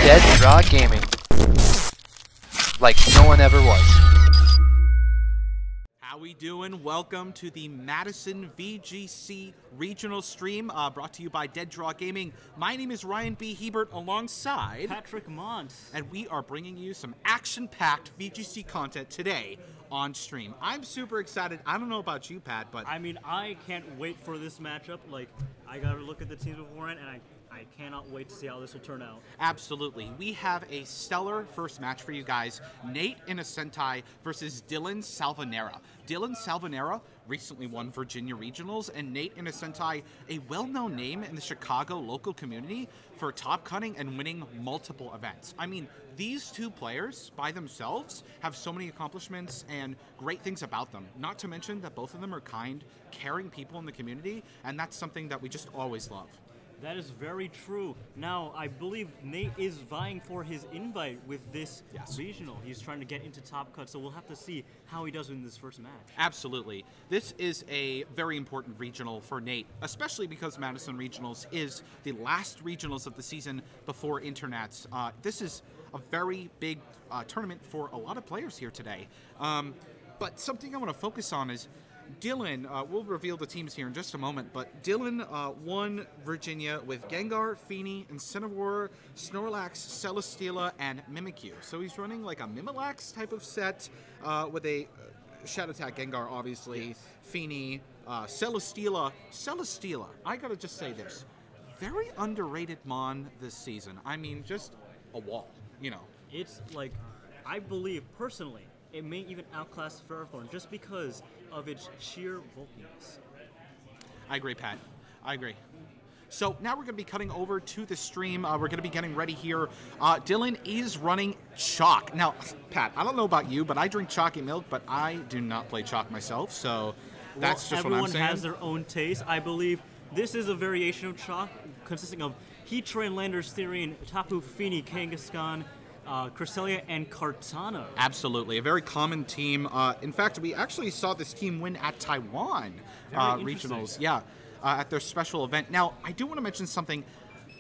Dead Draw Gaming. Like no one ever was. How we doing? Welcome to the Madison VGC regional stream brought to you by Dead Draw Gaming. My name is Ryan B. Hebert alongside Patrick Mont. And we are bringing you some action-packed VGC content today on stream. I'm super excited. I don't know about you, Pat, but I mean, I can't wait for this matchup. Like, I gotta look at the teams beforehand, and I cannot wait to see how this will turn out. Absolutely. We have a stellar first match for you guys. Nate Innocenti versus Dylan Salvanera. Dylan Salvanera recently won Virginia Regionals, and Nate Innocenti, a well-known name in the Chicago local community for top cutting and winning multiple events. I mean, these two players by themselves have so many accomplishments and great things about them. Not to mention that both of them are kind, caring people in the community, and that's something that we just always love. That is very true. Now, I believe Nate is vying for his invite with this regional. He's trying to get into Top Cut, so we'll have to see how he does in this first match. Absolutely. This is a very important regional for Nate, especially because Madison Regionals is the last regionals of the season before Internets. This is a very big tournament for a lot of players here today. But something I want to focus on is Dylan, we'll reveal the teams here in just a moment, but Dylan won Virginia with Gengar, Feeny, Incineroar, Snorlax, Celesteela, and Mimikyu. So he's running like a Mimilax type of set with a Shadow Attack Gengar, obviously, Feeny, Celesteela. Celesteela, I gotta just say this, very underrated Mon this season. I mean, just a wall, you know. It's like, I believe, personally, it may even outclass Ferrothorn just because of its sheer bulkiness. I agree, Pat. I agree. So now we're going to be cutting over to the stream. We're going to be getting ready here. Dylan is running chalk. Now, Pat, I don't know about you, but I drink chalky milk, but I do not play chalk myself, so that's just what I'm saying. Everyone has their own taste. I believe this is a variation of chalk consisting of Heatran, Landorus, Therian, Tapu Fini, Kangaskhan, Cresselia, and Kartana. Absolutely. A very common team. In fact, we actually saw this team win at Taiwan regionals. Yeah, at their special event. Now, I do want to mention something.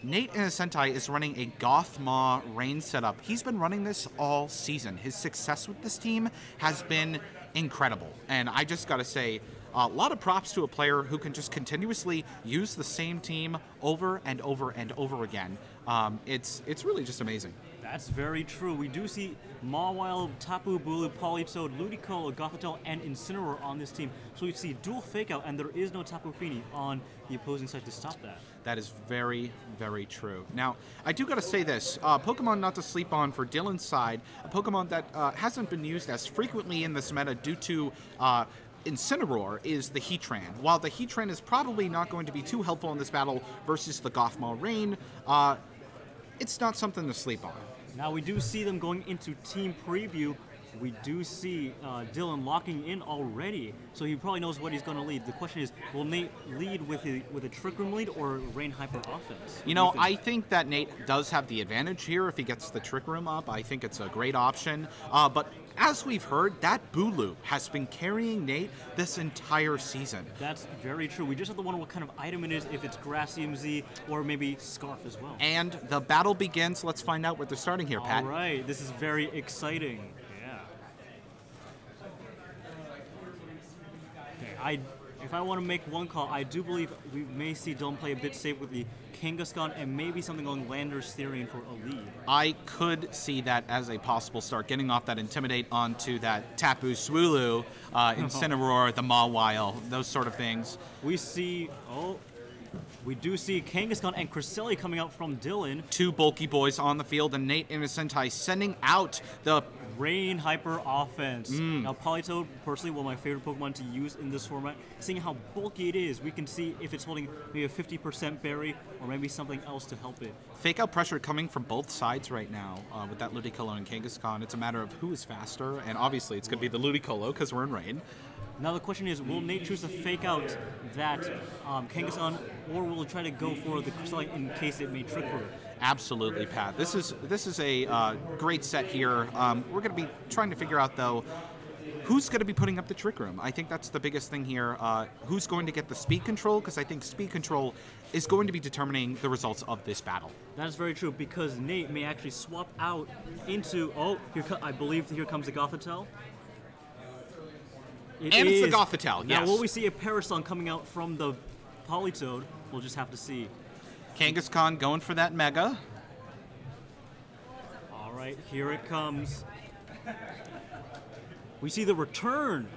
Nate Innocenti is running a Gothmaw rain setup. He's been running this all season. His success with this team has been incredible. And I just got to say, a lot of props to a player who can just continuously use the same team over and over and over again. It's really just amazing. That's very true. We do see Mawile, Tapu Bulu, Politoed, Ludicolo, Gothitelle, and Incineroar on this team. So we see dual fake out, and there is no Tapu Fini on the opposing side to stop that. That is very, very true. Now, I do got to say this. Pokemon not to sleep on for Dylan's side, a Pokemon that hasn't been used as frequently in this meta due to Incineroar is the Heatran. While the Heatran is probably not going to be too helpful in this battle versus the Gothmaw Rain, it's not something to sleep on. Now we do see them going into team preview. We do see Dylan locking in already, so he probably knows what he's going to lead. The question is, will Nate lead with a Trick Room lead or Rain Hyper offense? You know, I think that Nate does have the advantage here if he gets the Trick Room up. I think it's a great option. But as we've heard, that Bulu has been carrying Nate this entire season. That's very true. We just have to wonder what kind of item it is, if it's Grass EMZ or maybe Scarf as well. And the battle begins. Let's find out what they're starting here, Pat. All right, this is very exciting. If I want to make one call, I do believe we may see Dylan play a bit safe with the Kangaskhan and maybe something on Landorus Therian for a lead. I could see that as a possible start, getting off that Intimidate onto that Tapu Swulu, Incineroar, the Mawile, those sort of things. We do see Kangaskhan and Cresselia coming out from Dylan. Two bulky boys on the field, and Nate Innocenti sending out the Rain Hyper offense. Now, Politoed, personally, one of my favorite Pokemon to use in this format. Seeing how bulky it is, we can see if it's holding maybe a 50% berry or maybe something else to help it. Fake out pressure coming from both sides right now with that Ludicolo and Kangaskhan. It's a matter of who is faster, and obviously it's going to be the Ludicolo because we're in rain. Now the question is, will Nate choose to fake out that Kangaskhan, or will he try to go for the Cresselia in case it may trick her? Absolutely, Pat. This is a great set here. We're going to be trying to figure out, though, who's going to be putting up the Trick Room? I think that's the biggest thing here. Who's going to get the speed control? Because I think speed control is going to be determining the results of this battle. That is very true, because Nate may actually swap out into... Oh, I believe here comes the Gothitelle. It's the Gothitelle, yes. Now, will we see a Parasong coming out from the Politoed? We'll just have to see. Kangaskhan going for that Mega. All right, here it comes. We see the return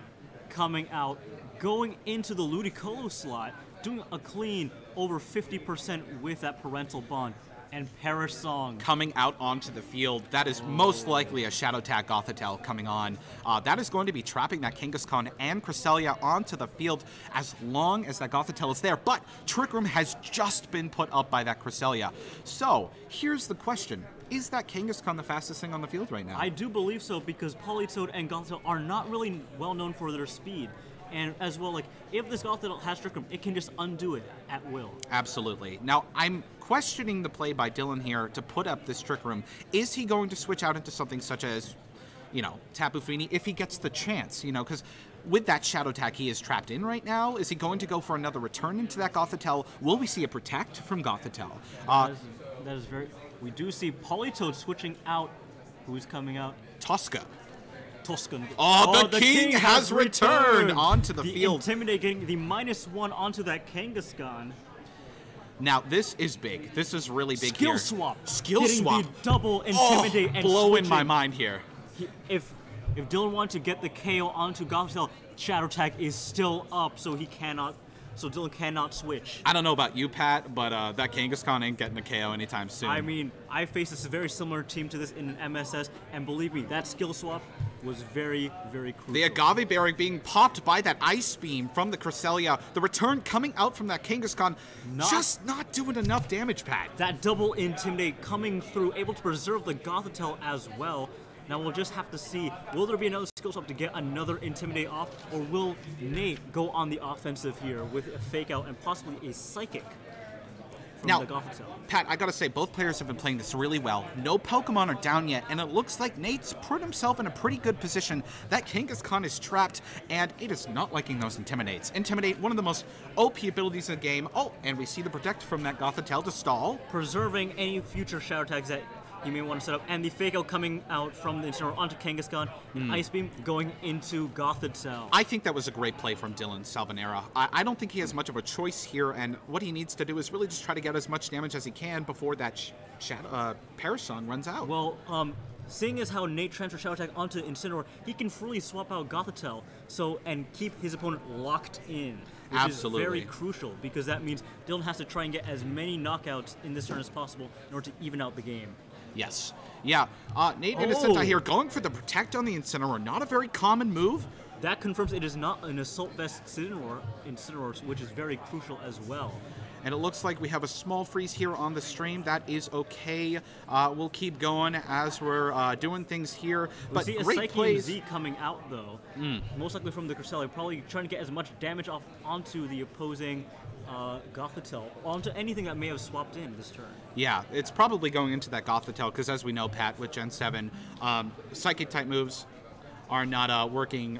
coming out, going into the Ludicolo slot, doing a clean over 50% with that parental bond. And Parasong coming out onto the field. That is most likely a Shadow Tag Gothitelle coming on. That is going to be trapping that Kangaskhan and Cresselia onto the field as long as that Gothitelle is there. But Trick Room has just been put up by that Cresselia. So here's the question. Is that Kangaskhan the fastest thing on the field right now? I do believe so, because Politoed and Gothitelle are not really well known for their speed. And as well, like, if this Gothitelle has Trick Room, it can just undo it at will. Absolutely. Now, I'm questioning the play by Dylan here to put up this Trick Room. Is he going to switch out into something such as, you know, Tapu Fini if he gets the chance, you know, because with that Shadow Tag he is trapped in right now, is he going to go for another return into that Gothitelle? Will we see a Protect from Gothitelle? That is very... We do see Politoed switching out. Who's coming out? Tosca. Tuscan. Oh, the king has returned onto the field. Intimidate, getting the -1 onto that Kangaskhan. Now, this is big. This is really big Skill here. swap. Skill getting swap. The double Intimidate and blowing switching. my mind here. If Dylan wanted to get the KO onto Gothitelle, Shadow Tag is still up, so he cannot... So Dylan cannot switch. I don't know about you, Pat, but that Kangaskhan ain't getting a KO anytime soon. I mean, I faced a very similar team to this in an MSS, and believe me, that skill swap was very, very crucial. The Agave Berry being popped by that Ice Beam from the Cresselia. The return coming out from that Kangaskhan, just not doing enough damage, Pat. That double Intimidate coming through, able to preserve the Gothitelle as well. Now we'll just have to see, will there be another skill swap to get another Intimidate off, or will Nate go on the offensive here with a Fake Out and possibly a Psychic from now, the Gothitelle? Pat, I gotta say, both players have been playing this really well. No Pokemon are down yet, and it looks like Nate's put himself in a pretty good position. That Kangaskhan is trapped, and it is not liking those Intimidates. Intimidate, one of the most OP abilities in the game. Oh, and we see the Protect from that Gothitelle to stall. Preserving any future Shadow Tags that you may want to set up, and the Fake Out coming out from the Incineroar onto Kangaskhan, Ice Beam going into Gothitelle. I think that was a great play from Dylan Salvanera. I don't think he has much of a choice here, and what he needs to do is really just try to get as much damage as he can before that Parasong runs out. Well, seeing as how Nate transferred Shadow Tag onto Incineroar, he can freely swap out Gothitelle, and keep his opponent locked in. Which Absolutely. is very crucial, because that means Dylan has to try and get as many knockouts in this turn as possible in order to even out the game. Yes. Yeah. Nate Innocenti here going for the Protect on the Incineroar. Not a very common move. That confirms it is not an Assault Vest Incineroar, which is very crucial as well. And it looks like we have a small freeze here on the stream. That is okay. We'll keep going as we're doing things here. But we see great a Psyche plays. Z coming out, though. Most likely from the Cresselia, probably trying to get as much damage off onto the opposing Gothitelle, onto anything that may have swapped in this turn. Yeah, it's probably going into that Gothitelle, because as we know, Pat, with Gen 7, Psychic-type moves are not working.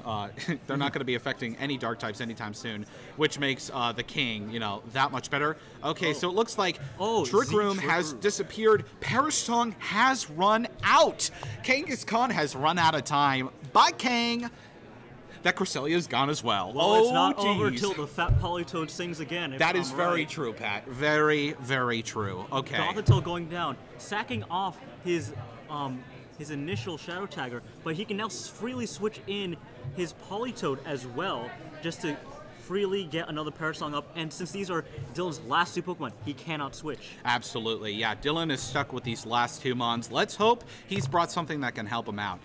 They're not going to be affecting any Dark types anytime soon, which makes the King, you know, that much better. Okay, so it looks like Trick Room has disappeared. Parasong has run out. Kangaskhan has run out of time. Bye, Kang. That Cresselia is gone as well. Well, it's not over till the Fat Politoed sings again. That is very true, Pat. Very, very true. Okay. Gothitelle going down, sacking off his initial Shadow Tagger, but he can now freely switch in his Politoed as well, just to freely get another Parasong up. And since these are Dylan's last two Pokemon, he cannot switch. Absolutely, yeah. Dylan is stuck with these last two Mons. Let's hope he's brought something that can help him out.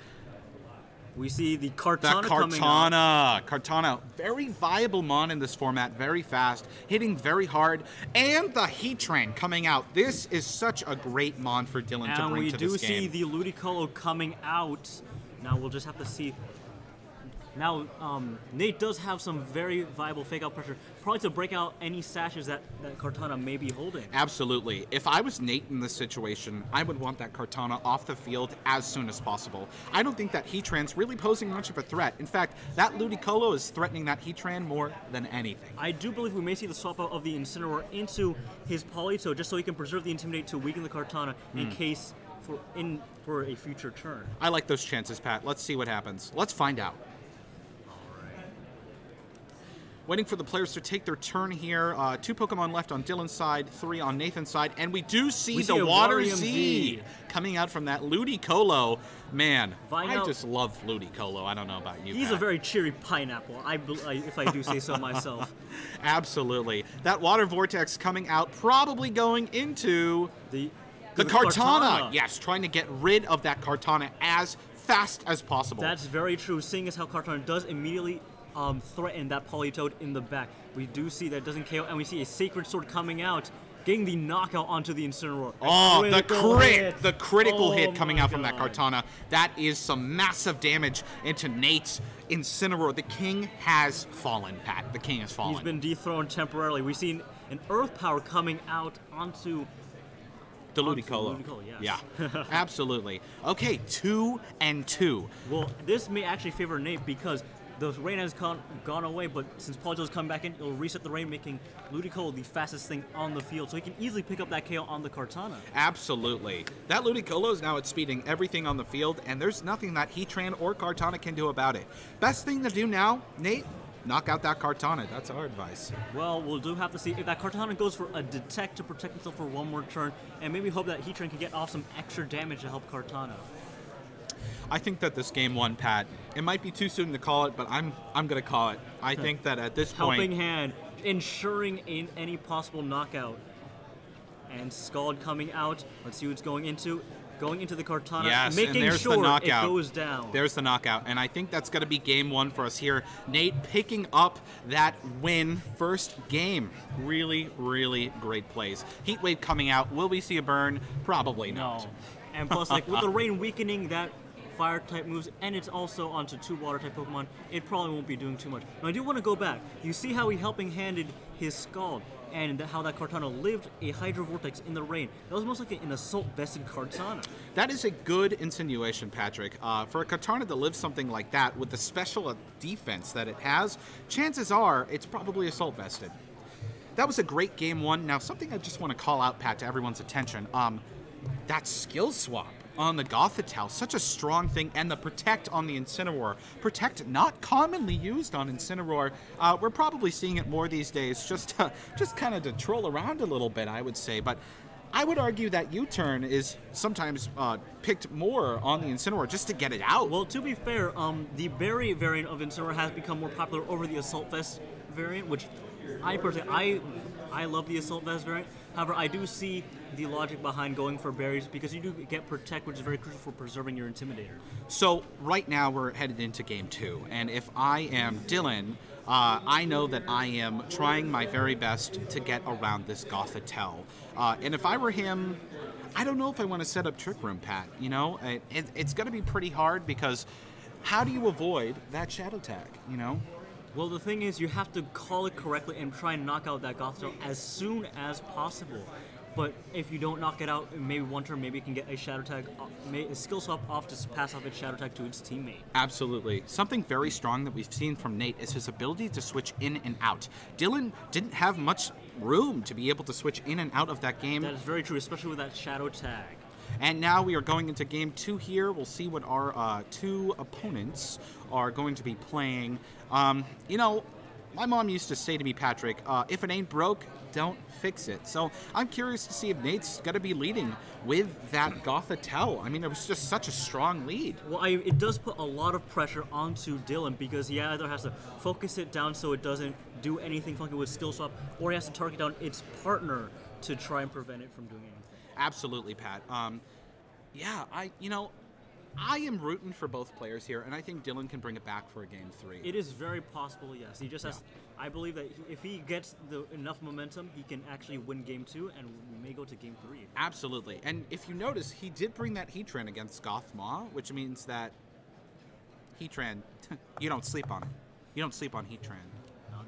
We see the Kartana coming out. Kartana, very viable Mon in this format, very fast, hitting very hard, and the Heatran coming out. This is such a great Mon for Dylan to bring to this game. And we do see the Ludicolo coming out. Now we'll just have to see. Now, Nate does have some very viable fake-out pressure, probably to break out any sashes that Kartana may be holding. Absolutely. If I was Nate in this situation, I would want that Kartana off the field as soon as possible. I don't think that Heatran's really posing much of a threat. In fact, that Ludicolo is threatening that Heatran more than anything. I do believe we may see the swap out of the Incineroar into his Polito just so he can preserve the Intimidate to weaken the Kartana in case for a future turn. I like those chances, Pat. Let's see what happens. Let's find out. Waiting for the players to take their turn here. 2 Pokemon left on Dylan's side, 3 on Nathan's side, and we do see the Water Z coming out from that Ludicolo. Man, I just love Ludicolo. I don't know about you, He's Pat. a very cheery pineapple, if I do say so myself. Absolutely. That Water Vortex coming out, probably going into The Kartana. Yes, trying to get rid of that Kartana as fast as possible. That's very true, seeing as how Kartana does immediately threaten that Politoed in the back. We do see that it doesn't KO, and we see a Sacred Sword coming out, getting the knockout onto the Incineroar. Oh, the crit! The critical hit coming out from that Kartana. That is some massive damage into Nate's Incineroar. The king has fallen, Pat. The king has fallen. He's been dethroned temporarily. We've seen an Earth Power coming out onto the Ludicolo. Yes. Yeah, absolutely. Okay, 2-2. Well, this may actually favor Nate because the rain has gone away, but since Polito's come back in, it'll reset the rain, making Ludicolo the fastest thing on the field, so he can easily pick up that KO on the Kartana. Absolutely. That Ludicolo is now outspeeding everything on the field, and there's nothing that Heatran or Kartana can do about it. Best thing to do now, Nate, knock out that Kartana. That's our advice. Well, we'll do have to see if that Kartana goes for a Detect to protect himself for one more turn, and maybe hope that Heatran can get off some extra damage to help Kartana. I think that this game 1, Pat, it might be too soon to call it, but I'm going to call it. I think that at this point... Helping Hand, ensuring in any possible knockout. And Scald coming out. Let's see what it's going into. Going into the Kartana, yes, making and there's sure the knockout. It goes down. There's the knockout, and I think that's going to be game 1 for us here. Nate picking up that win first game. Really, really great plays. Heat Wave coming out. Will we see a burn? Probably not. No. And plus, like, with the rain weakening that Fire-type moves, and it's also onto 2 Water-type Pokemon, it probably won't be doing too much. Now, I do want to go back. You see how he helping-handed his Scald, and how that Kartana lived a Hydro Vortex in the rain. That was most like an Assault-vested Kartana. That is a good insinuation, Patrick. For a Kartana to live something like that, with the special defense that it has, chances are it's probably Assault-vested. That was a great game 1. Now, something I just want to call out, Pat, to everyone's attention. That skill swap on the Gothitelle, such a strong thing, and the Protect on the Incineroar. Protect, not commonly used on Incineroar. We're probably seeing it more these days, just kind of to troll around a little bit, I would say. But I would argue that U-turn is sometimes picked more on the Incineroar just to get it out. Well, to be fair, the Berry variant of Incineroar has become more popular over the Assault Vest variant, which I personally, I love the Assault Vest variant. However, I do see the logic behind going for berries because you do get Protect, which is very crucial for preserving your Intimidator. So right now we're headed into game 2, and if I am Dylan, I know that I am trying my very best to get around this Gothitelle. And if I were him, I don't know if I want to set up Trick Room, Pat. You know, it's going to be pretty hard because how do you avoid that Shadow Tag, you know? Well, the thing is, you have to call it correctly and try and knock out that Gothitelle as soon as possible. But if you don't knock it out, maybe one turn, maybe you can get a Shadow Tag, a skill swap off to pass off its Shadow Tag to its teammate. Absolutely. Something very strong that we've seen from Nate is his ability to switch in and out. Dylan didn't have much room to be able to switch in and out of that game. That is very true, especially with that Shadow Tag. And now we are going into game 2 here. We'll see what our 2 opponents are going to be playing. You know, my mom used to say to me, Patrick, if it ain't broke, don't fix it. So I'm curious to see if Nate's going to be leading with that Gothitelle. I mean, it was just such a strong lead. Well, it does put a lot of pressure onto Dylan because he either has to focus it down so it doesn't do anything funky with skill swap, or he has to target down its partner to try and prevent it from doing anything. Absolutely, Pat. Yeah, I am rooting for both players here, and I think Dylan can bring it back for a game 3. It is very possible, yes. He just has. I believe that if he gets enough momentum, he can actually win game 2, and we may go to game 3. Absolutely. And if you notice, he did bring that Heatran against Gothma, which means that Heatran, you don't sleep on it. You don't sleep on Heatran.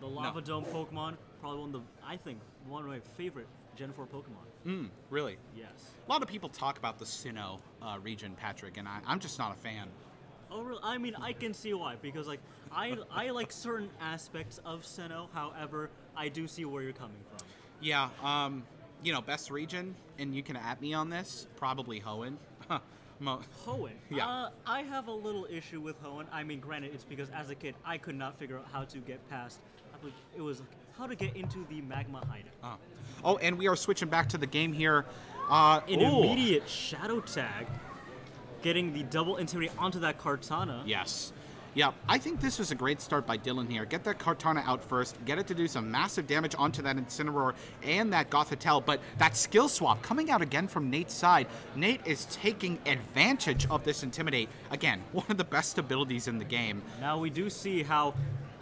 The Lava Dome Pokemon, probably I think, one of my favorite Gen 4 Pokemon. Really? Yes. A lot of people talk about the Sinnoh region, Patrick, and I'm just not a fan. Oh, really? I mean, I can see why, because like I like certain aspects of Sinnoh. However, I do see where you're coming from. Yeah. Best region, and you can at me on this. Probably Hoenn. Hoenn. Yeah. I have a little issue with Hoenn. I mean, granted, it's because as a kid I could not figure out how to get past. I believe it was like how to get into the magma hideout. Oh, and we are switching back to the game here. Immediate shadow tag, getting the double intimidate onto that Kartana. Yes. Yeah, I think this was a great start by Dylan here. Get that Kartana out first, get it to do some massive damage onto that Incineroar and that Gothitelle, but that skill swap coming out again from Nate's side. Nate is taking advantage of this Intimidate. Again, one of the best abilities in the game. Now we do see how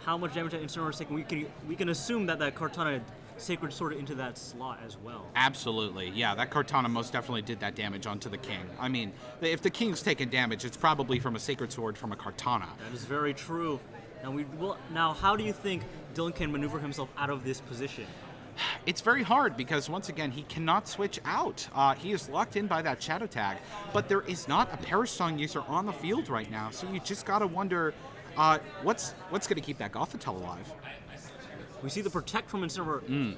much damage that Incineroar is taking. We can assume that Kartana Sacred Sword into that slot as well. Absolutely, yeah, that Kartana most definitely did that damage onto the King. I mean, if the King's taking damage, it's probably from a Sacred Sword from a Kartana. That is very true. Now, how do you think Dylan can maneuver himself out of this position? It's very hard because, once again, he cannot switch out. He is locked in by that Shadow Tag, but there is not a Perish Song user on the field right now, so you just gotta wonder what's going to keep that Gothitelle alive. We see the Protect from Incineroar,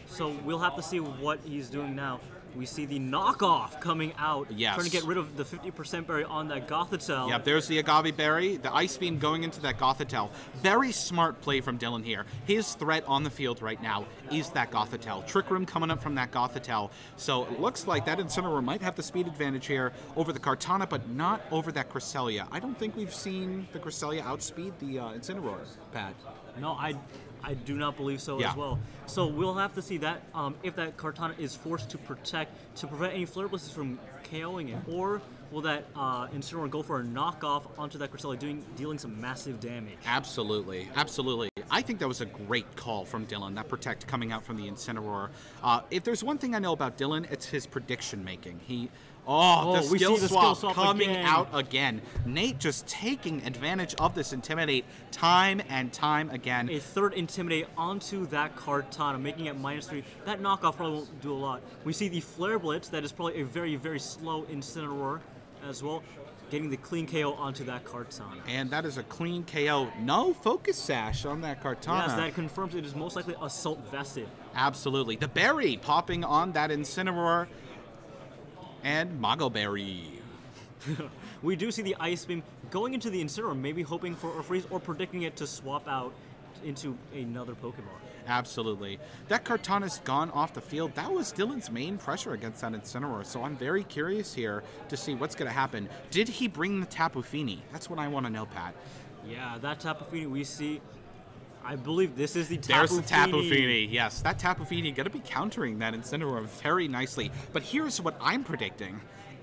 so we'll have to see what he's doing now. We see the knockoff coming out, yes, trying to get rid of the 50% berry on that Gothitelle. Yep, there's the Agave Berry, the Ice Beam going into that Gothitelle. Very smart play from Dylan here. His threat on the field right now is that Gothitelle. Trick Room coming up from that Gothitelle. So it looks like that Incineroar might have the speed advantage here over the Kartana, but not over that Cresselia. I don't think we've seen the Cresselia outspeed the Incineroar, Pat. No, I do not believe so as well. So we'll have to see that if that Kartana is forced to protect to prevent any Flare Blitz from KOing it, or will that Incineroar go for a knockoff onto that Cresselia, dealing some massive damage? Absolutely, absolutely. I think that was a great call from Dylan, that Protect coming out from the Incineroar. If there's one thing I know about Dylan, it's his prediction making. The skill swap coming out again. Nate just taking advantage of this Intimidate time and time again. A third Intimidate onto that Kartana, making it -3. That knockoff probably won't do a lot. We see the Flare Blitz, that is probably a very, very slow Incineroar as well, getting the clean KO onto that Kartana. And that is a clean KO. No Focus Sash on that Kartana. Yes, that confirms it is most likely Assault Vested. Absolutely. The Berry popping on that Incineroar. And Mago Berry. We do see the Ice Beam going into the Incineroar, maybe hoping for a freeze or predicting it to swap out into another Pokemon. Absolutely. That Kartana's gone off the field. That was Dylan's main pressure against that Incineroar, so I'm very curious here to see what's going to happen. Did he bring the Tapu Fini? That's what I want to know, Pat. Yeah, that Tapu Fini we see. I believe this is the Tapu There's Fini. the Tapu Fini, yes. That Tapu Fini going to be countering that Incineroar very nicely. But here's what I'm predicting.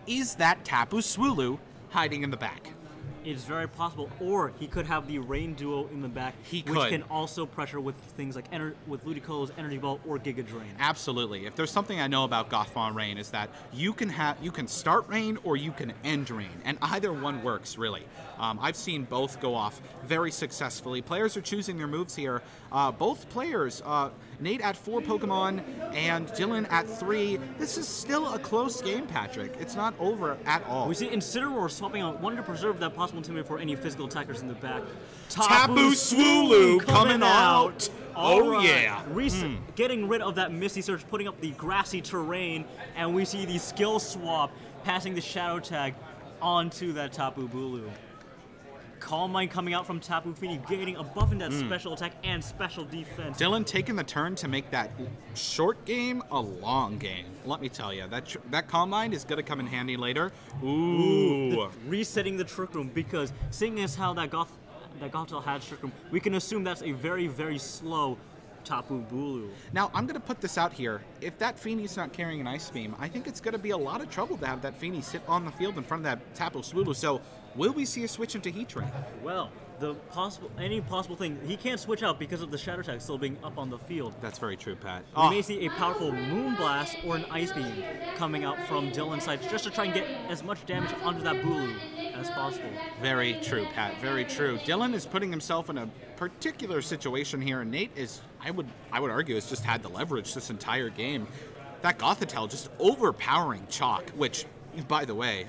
Is that Tapu Swulu hiding in the back? It's very possible, or he could have the Rain Duo in the back, which can also pressure with things like with Ludicolo's Energy Ball or Giga Drain. Absolutely. If there's something I know about Gothmon Rain is that you can start Rain or you can end Rain, and either one works really. I've seen both go off very successfully. Players are choosing their moves here. Both players, Nate at 4 Pokemon and Dylan at 3. This is still a close game, Patrick. It's not over at all. We see Incineroar swapping out, wanting to preserve that possible intimidate for any physical attackers in the back. Tapu Swulu coming out. Oh, right. yeah. Getting rid of that Misty Surge, putting up the grassy terrain, and we see the skill swap, passing the Shadow Tag onto that Tapu Bulu. Calm Mind coming out from Tapu Fini, getting a buff in that special attack and special defense. Dylan taking the turn to make that short game a long game. Let me tell you, that Calm Mind is going to come in handy later. Ooh. Resetting the Trick Room, because seeing as how that Gothitelle had Trick Room, we can assume that's a very, very slow Tapu Bulu. Now, I'm going to put this out here. If that Fini's not carrying an Ice Beam, I think it's going to be a lot of trouble to have that Fini sit on the field in front of that Tapu Swulu. So, will we see a switch into Heatran? Well, any possible thing. He can't switch out because of the Shadow Tag still being up on the field. That's very true, Pat. We may see a powerful Moonblast or an Ice Beam coming out from Dylan's side just to try and get as much damage onto that Bulu as possible. Very true, Pat. Very true. Dylan is putting himself in a particular situation here, and Nate is, I would argue, has just had the leverage this entire game. That Gothitelle just overpowering Chalk, which, by the way,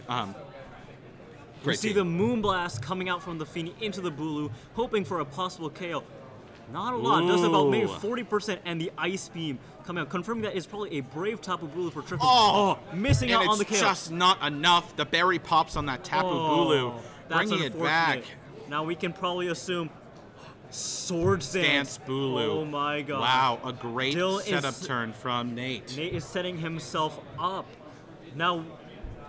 we see the Moonblast coming out from the Feeny into the Bulu, hoping for a possible KO. Not a lot, does about maybe 40%, and the Ice Beam coming out, confirming that it's probably a brave Tapu Bulu for Trick Room. Missing out on the KO. And it's just not enough. The berry pops on that Tapu Bulu, bringing it back. Now we can probably assume Sword Dance Bulu. Oh my god. Wow, a great setup turn from Nate. Nate is setting himself up. Now,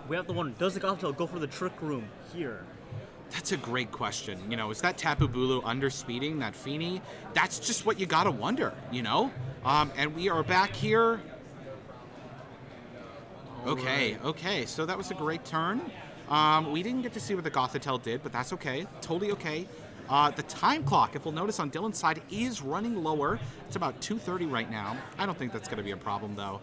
we have to wonder, does the Gothitelle go for the Trick Room here? That's a great question. You know, is that Tapu Bulu underspeeding that Feeny? That's just what you gotta wonder, you know? And we are back here. Okay, so that was a great turn. We didn't get to see what the Gothitelle did, but that's okay, totally okay. The time clock, if we'll notice on Dylan's side, is running lower. It's about 2:30 right now. I don't think that's gonna be a problem though.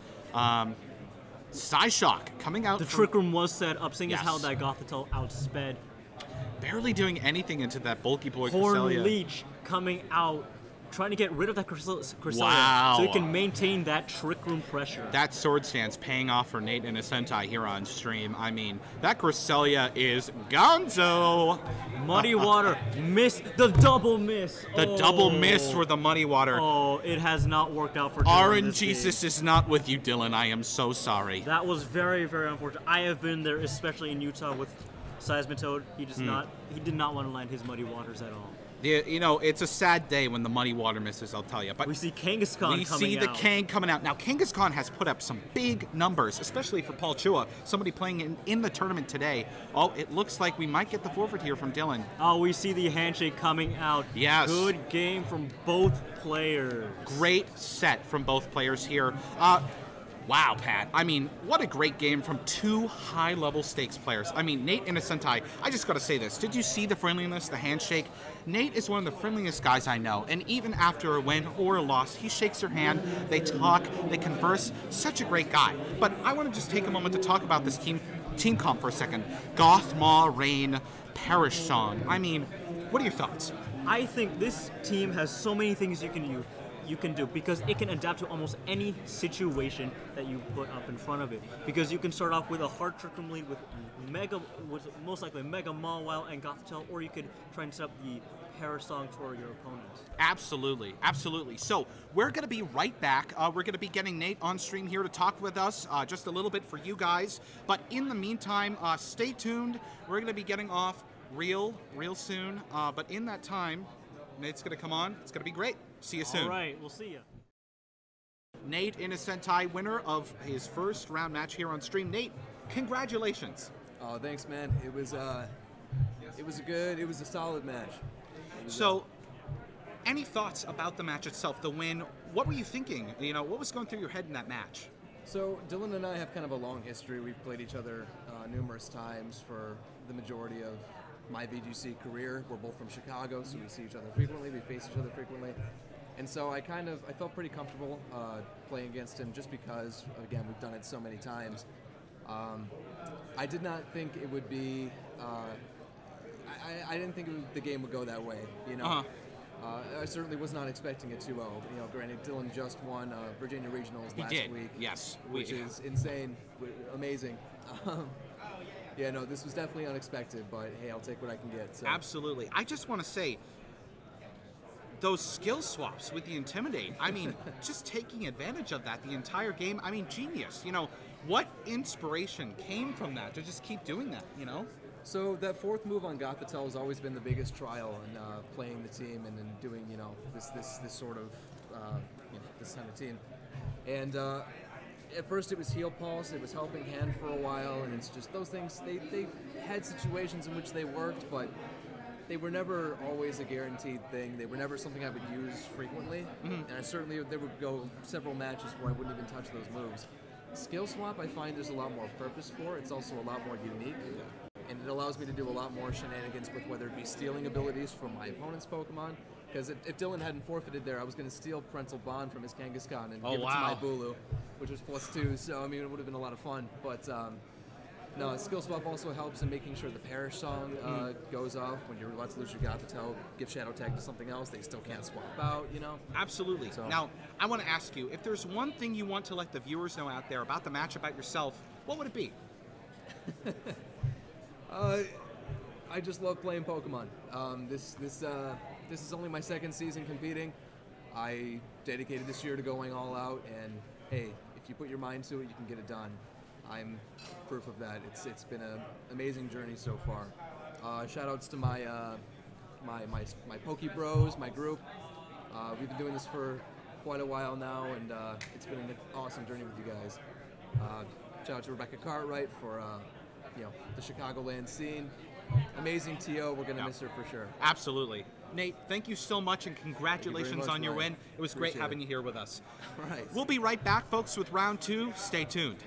Psyshock coming out. The Trick Room was set up, seeing as how that Gothitelle outsped. Barely doing anything into that bulky boy Horn Cresselia. Leech coming out, trying to get rid of that Cresselia Wow. so he can maintain that Trick Room pressure. That Sword Stance paying off for Nate Innocenti here on stream. I mean, that Cresselia is gonzo. Muddy Water, miss, the double miss. The double miss for the Muddy Water. Oh, it has not worked out for Dylan. RNGesus is not with you, Dylan. I am so sorry. That was very, very unfortunate. I have been there, especially in Utah with Seismitoad. He did not want to land his Muddy Waters at all. Yeah, you know, it's a sad day when the Muddy Water misses, I'll tell you. But we see Kangaskhan coming out. We see the Kang coming out. Now, Kangaskhan has put up some big numbers, especially for Paul Chua, somebody playing in the tournament today. Oh, it looks like we might get the forfeit here from Dylan. Oh, we see the handshake coming out. Yes. Good game from both players. Great set from both players here. Wow, Pat. I mean, what a great game from two high-level stakes players. I mean, Nate Innocenti, I just got to say this. Did you see the friendliness, the handshake? Nate is one of the friendliest guys I know, and even after a win or a loss, he shakes your hand, they talk, they converse. Such a great guy. But I want to just take a moment to talk about this team comp for a second. Goth, Maw, Rain, Perish Song. I mean, what are your thoughts? I think this team has so many things you can do because it can adapt to almost any situation that you put up in front of it. Because you can start off with a hard Trick Room lead with most likely Mega Mawile and Gothitelle, or you could try and set up the Perish Song for your opponents. Absolutely, absolutely. So we're going to be right back. We're going to be getting Nate on stream here to talk with us just a little bit for you guys. But in the meantime, stay tuned. We're going to be getting off real soon. But in that time, Nate's going to come on. It's going to be great. See you soon. All right, we'll see you. Nate Innocenti, winner of his first round match here on stream. Nate, congratulations. Oh, thanks, man. It was a solid match. So, any thoughts about the match itself, the win? What were you thinking? You know, what was going through your head in that match? So, Dylan and I have kind of a long history. We've played each other numerous times for the majority of my VGC career. We're both from Chicago, so we see each other frequently. We face each other frequently. And so I felt pretty comfortable playing against him just because, again, we've done it so many times. I did not think it would be, I didn't think the game would go that way, you know. I certainly was not expecting a 2-0. You know, granted, Dylan just won Virginia Regionals last week. Yes. Which is insane, amazing. Yeah, no, this was definitely unexpected, but hey, I'll take what I can get. So. Absolutely. I just want to say, those skill swaps with the Intimidate, I mean, just taking advantage of that the entire game, I mean, genius. You know, what inspiration came from that to just keep doing that, you know? So that fourth move on Gothitelle has always been the biggest trial in playing the team and in doing, you know, this sort of, this kind of team. And at first it was Heal Pulse, it was Helping Hand for a while, and it's just those things, they had situations in which they worked, but they were never always a guaranteed thing. They were never something I would use frequently, and there would go several matches where I wouldn't even touch those moves. Skill Swap, I find there's a lot more purpose for. It's also a lot more unique. and it allows me to do a lot more shenanigans with whether it be stealing abilities from my opponent's Pokemon. Because if Dylan hadn't forfeited there, I was going to steal Parental Bond from his Kangaskhan and give it to my Bulu, which was +2. So I mean, it would have been a lot of fun. But no, Skill Swap also helps in making sure the Perish Song goes off when you're about to lose your Gothitelle, give Shadow Tag to something else. They still can't swap out, you know. Absolutely. So. Now, I want to ask you, if there's one thing you want to let the viewers know out there about the match, about yourself, what would it be? I just love playing Pokemon. This is only my second season competing. I dedicated this year to going all out, and hey, if you put your mind to it, you can get it done. I'm proof of that. It's been an amazing journey so far. Shout outs to my Poke Bros, my group. We've been doing this for quite a while now, and it's been an awesome journey with you guys. Shout out to Rebecca Cartwright for the Chicagoland scene. Amazing TO. We're gonna miss her for sure. Absolutely. Nate, thank you so much, and congratulations on your win. It was great having you here with us. All right. We'll be right back, folks, with round 2. Stay tuned.